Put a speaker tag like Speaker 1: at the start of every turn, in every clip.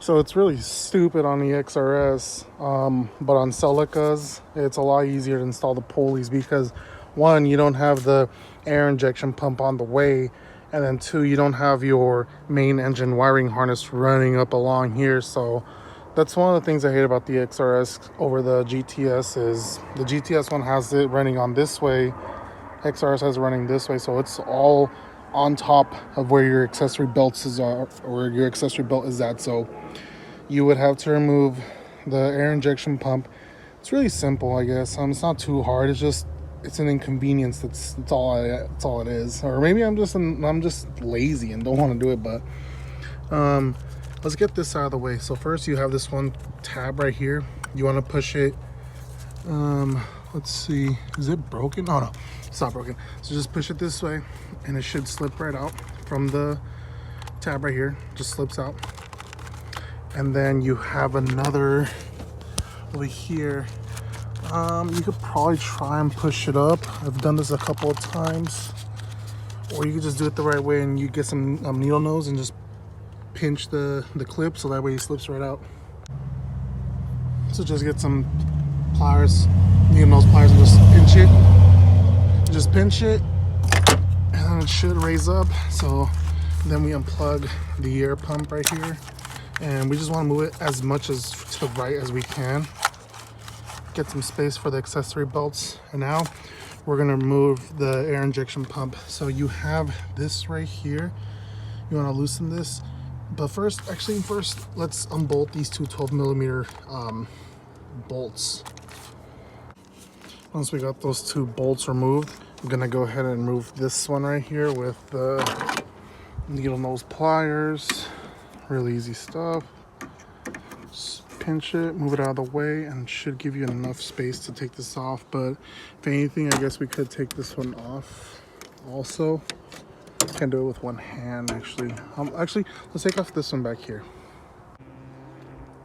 Speaker 1: So it's really stupid on the XRS, but on Celicas, it's a lot easier to install the pulleys because one, you don't have the air injection pump on the way, and then two, you don't have your main engine wiring harness running up along here. So that's one of the things I hate about the XRS over the GTS is the GTS one has it running on this way, XRS has it running this way, so it's all on top of where your accessory belts are, or your accessory belt is at. So you would have to remove the air injection pump. It's really simple, I guess. It's not too hard. It's an inconvenience. That's all it is. Or maybe I'm just lazy and don't want to do it. But let's get this out of the way. So first, you have this one tab right here. You want to push it. Let's see. Is it broken? Oh no, it's not broken. So just push it this way, and it should slip right out from the tab right here. Just slips out. And then you have another over here. You could probably try and push it up. I've done this a couple of times. Or you could just do it the right way and you get some needle nose and just pinch the clip so that way it slips right out. So just get some pliers, needle nose pliers, and just pinch it. Just pinch it, and then it should raise up. So then we unplug the air pump right here. And we just want to move it as much as to the right as we can. Get some space for the accessory belts. And now we're going to remove the air injection pump. So you have this right here. You want to loosen this. But first, let's unbolt these two 12mm bolts. Once we got those two bolts removed, I'm going to go ahead and remove this one right here with the needle nose pliers. Really easy stuff. Just pinch it, move it out of the way, and it should give you enough space to take this off. But if anything, I guess we could take this one off also. Can't do it with one hand, actually. Actually, let's take off this one back here.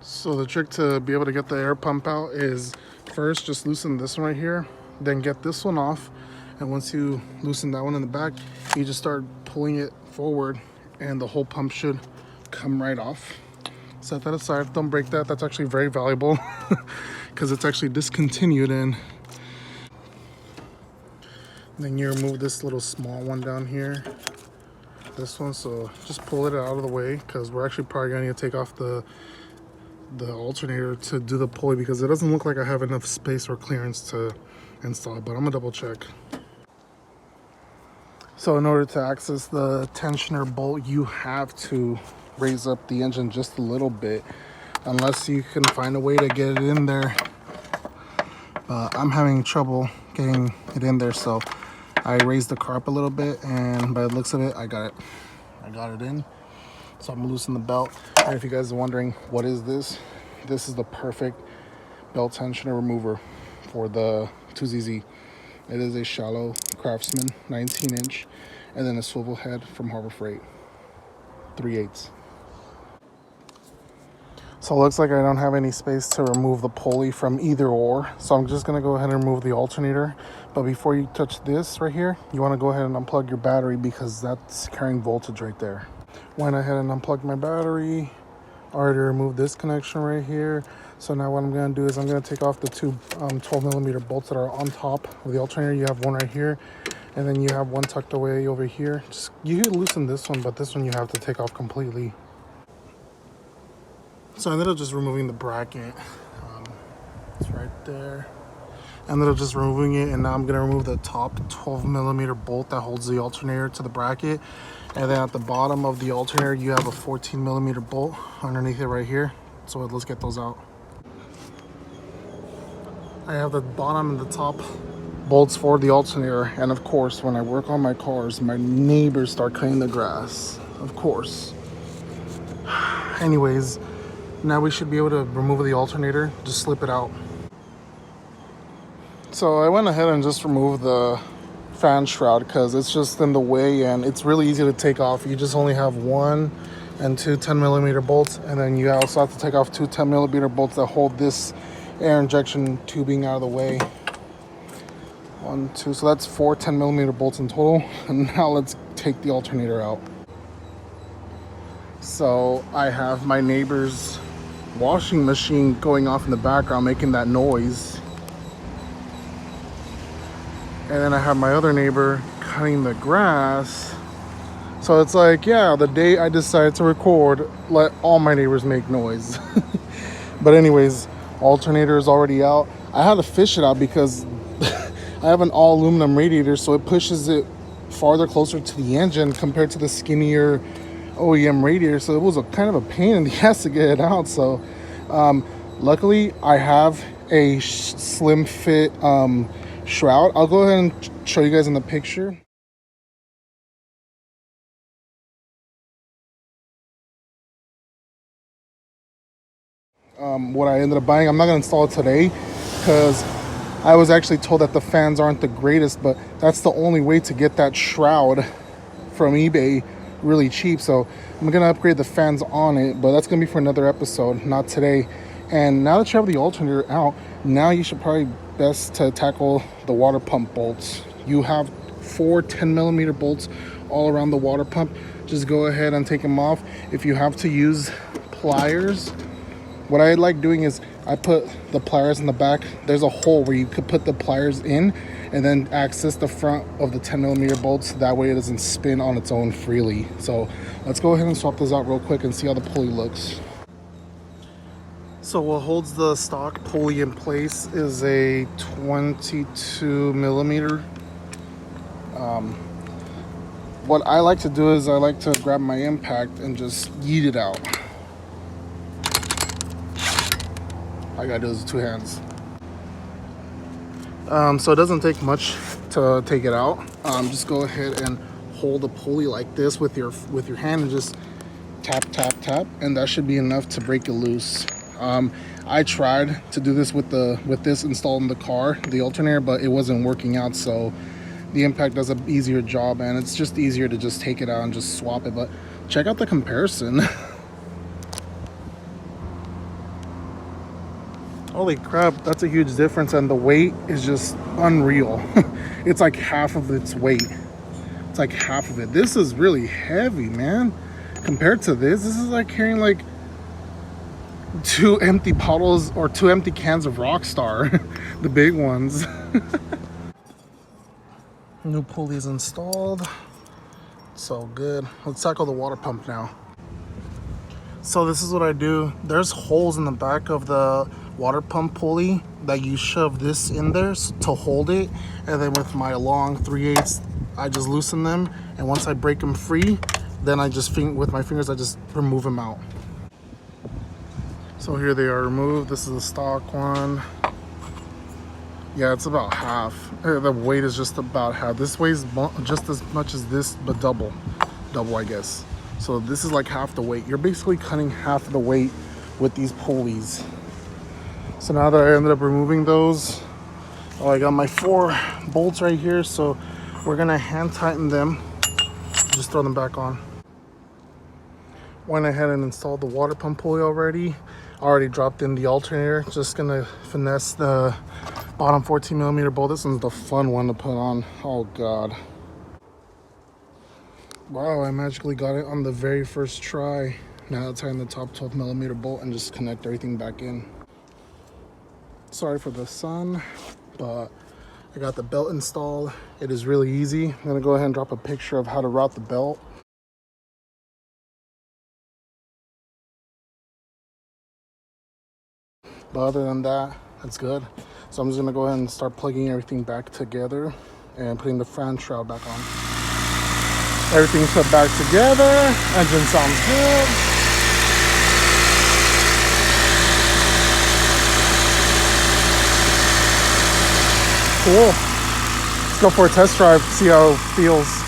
Speaker 1: So the trick to be able to get the air pump out is first just loosen this one right here, then get this one off. And once you loosen that one in the back, you just start pulling it forward and the whole pump should come right off. Set that aside, don't break that. That's actually very valuable because it's actually discontinued. And then you remove this little small one down here, this one. So just pull it out of the way because we're actually probably going to need to take off the alternator to do the pulley because it doesn't look like I have enough space or clearance to install it, but I'm gonna double check. So in order to access the tensioner bolt, you have to raise up the engine just a little bit, unless you can find a way to get it in there. I'm having trouble getting it in there, so I raised the car up a little bit, and by the looks of it, I got it in. So I'm gonna loosen the belt. And if you guys are wondering what is this, this is the perfect belt tensioner remover for the 2ZZ. It is a shallow Craftsman 19-inch, and then a swivel head from Harbor Freight 3/8. So it looks like I don't have any space to remove the pulley from either or. So I'm just gonna go ahead and remove the alternator. But before you touch this right here, you wanna go ahead and unplug your battery because that's carrying voltage right there. Went ahead and unplugged my battery. Already removed this connection right here. So now what I'm gonna do is I'm gonna take off the two 12mm bolts that are on top of the alternator. You have one right here, and then you have one tucked away over here. You can loosen this one, but this one you have to take off completely. So I ended up just removing the bracket. It's right there. I ended up just removing it, and now I'm gonna remove the top 12mm bolt that holds the alternator to the bracket. And then at the bottom of the alternator, you have a 14mm bolt underneath it right here. So let's get those out. I have the bottom and the top bolts for the alternator. And of course, when I work on my cars, my neighbors start cutting the grass, of course. Anyways, now we should be able to remove the alternator, just slip it out. So I went ahead and just removed the fan shroud because it's just in the way and it's really easy to take off. You just only have one and two 10mm bolts, and then you also have to take off two 10mm bolts that hold this air injection tubing out of the way. 1, 2, so that's 4 10mm bolts in total. And now let's take the alternator out. So I have my neighbor's washing machine going off in the background making that noise. And then I have my other neighbor cutting the grass. So it's like, yeah, the day I decided to record, let all my neighbors make noise. But anyways, alternator is already out. I had to fish it out because I have an all aluminum radiator, so it pushes it farther closer to the engine compared to the skinnier OEM radiator. So it was a kind of a pain in the ass to get it out. So luckily I have a slim fit shroud. I'll go ahead and show you guys in the picture. What I ended up buying, I'm not going to install it today because I was actually told that the fans aren't the greatest, but that's the only way to get that shroud from eBay really cheap. So I'm going to upgrade the fans on it, but that's going to be for another episode, not today. And now that you have the alternator out, now you should probably best to tackle the water pump bolts. You have 4 10mm bolts all around the water pump. Just go ahead and take them off. If you have to use pliers, what I like doing is I put the pliers in the back. There's a hole where you could put the pliers in and then access the front of the 10mm bolts. That way it doesn't spin on its own freely. So let's go ahead and swap this out real quick and see how the pulley looks. So what holds the stock pulley in place is a 22mm. What I like to do is I like to grab my impact and just yeet it out. I gotta do this with 2 hands. So it doesn't take much to take it out. Just go ahead and hold the pulley like this with your hand and just tap, tap, tap, and that should be enough to break it loose. I tried to do this with this installed in the car, the alternator, but it wasn't working out. So the impact does an easier job, and it's just easier to just take it out and just swap it. But check out the comparison. Holy crap, that's a huge difference, and the weight is just unreal. It's like half of its weight. It's like half of it. This is really heavy, man. Compared to this is like carrying like 2 empty bottles or 2 empty cans of Rockstar, the big ones. New pulleys installed. So good. Let's tackle the water pump now. So this is what I do. There's holes in the back of the water pump pulley that you shove this in there to hold it, and then with my long 3/8 I just loosen them, and once I break them free, then I just with my fingers I just remove them out. So here they are removed. This is the stock one. Yeah, it's about half. The weight is just about half. This weighs just as much as this, but double I guess. So this is like half the weight. You're basically cutting half of the weight with these pulleys. So now that I ended up removing those, I got my 4 bolts right here. So we're gonna hand tighten them. Just throw them back on. Went ahead and installed the water pump pulley already. Already dropped in the alternator. Just gonna finesse the bottom 14mm bolt. This one's the fun one to put on. Oh God. Wow, I magically got it on the very first try. Now let's tighten the top 12mm bolt and just connect everything back in. Sorry for the sun, but I got the belt installed. It is really easy. I'm gonna go ahead and drop a picture of how to route the belt. But other than that, that's good. So I'm just gonna go ahead and start plugging everything back together and putting the fan shroud back on. Everything's put back together. Engine sounds good. Cool. Let's go for a test drive, see how it feels.